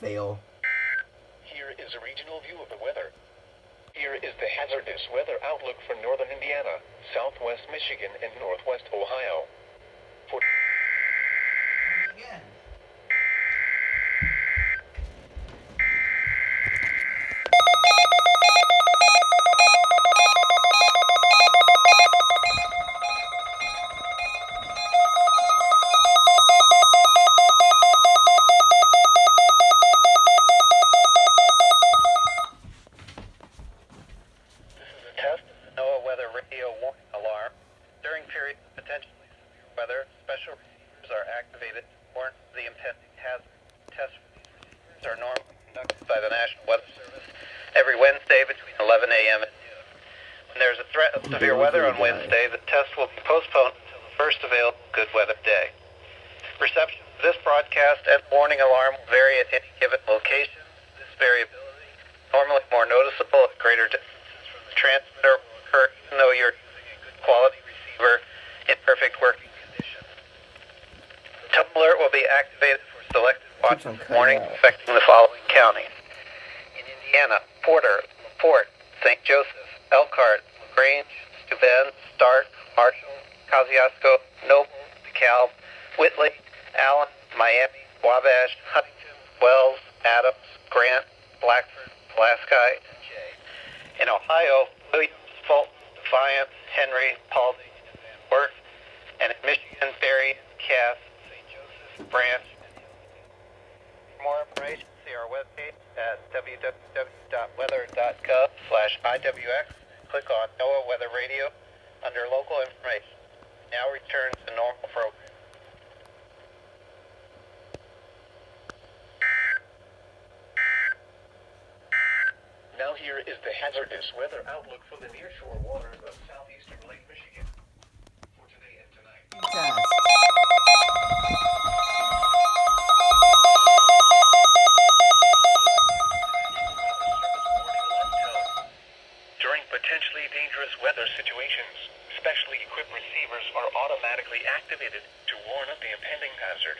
fail. Here is a regional view of the weather. Here is the hazardous weather outlook for northern Indiana, southwest Michigan, and northwest Ohio. For Again. Test NOAA weather radio warning alarm. During periods of potentially severe weather, special receivers are activated to warn of the impending hazard. Tests for these receivers are normally conducted by the National Weather Service every Wednesday between 11 a.m. and noon. When there is a threat of severe weather on Wednesday, the test will be postponed until the first available good weather day. Reception of this broadcast and warning alarm will vary at any given location. This variability, normally more noticeable at greater distances from the transmitter, will occur even though you're using a good quality receiver in perfect working condition. The tone alert will be activated for selected watches and warnings affecting the following counties. In Indiana, Porter, LaPorte, St. Joseph, Elkhart, LaGrange, Steuben, Stark, Marshall, Kosciuszko, Noble, DeKalb, Whitley, Allen, Miami, Wabash, Huntington, Wells, Adams, Grant, Blackford, Pulaski, and Jay. In Ohio, Williams, Fulton, Defiance, Henry, Paulding, and Van Wert. And in Michigan, Berry, Cass, St. Joseph, Branch, and Hillsdale. For more information, see our webpage at www.weather.gov/IWX. Click on NOAA Weather Radio under Local Information. Now return to normal program. now here is the hazardous weather outlook for the nearshore waters of southeastern Lake Michigan for today and tonight. Test. During potentially dangerous weather situations, specially equipped receivers are automatically activated to warn of the impending hazard.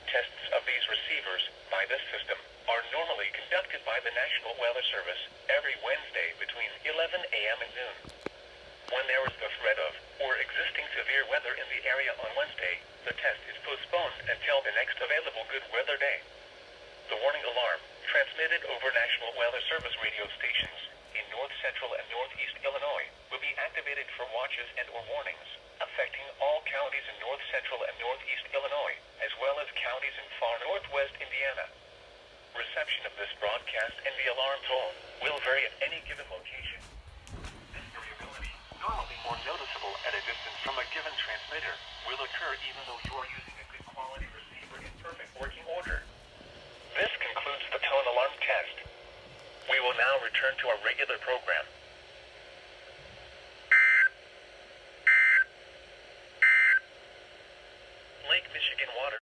Tests of these receivers by this system are normally conducted by the National Weather Service every Wednesday between 11 a.m. and noon. When there is the threat of or existing severe weather in the area on Wednesday, the test is postponed until the next available good weather day. The warning alarm, transmitted over National Weather Service radio stations in north central and northeast Illinois, will be activated for watches and or warnings affecting all counties in north central and northeast Illinois, as well as counties in far northwest Indiana. Reception of this broadcast and the alarm tone will vary at any given location. This variability, normally more noticeable at a distance from a given transmitter, will occur even though you are using a good quality receiver in perfect working order. This concludes the tone alarm test. We will now return to our regular program. Lake Michigan water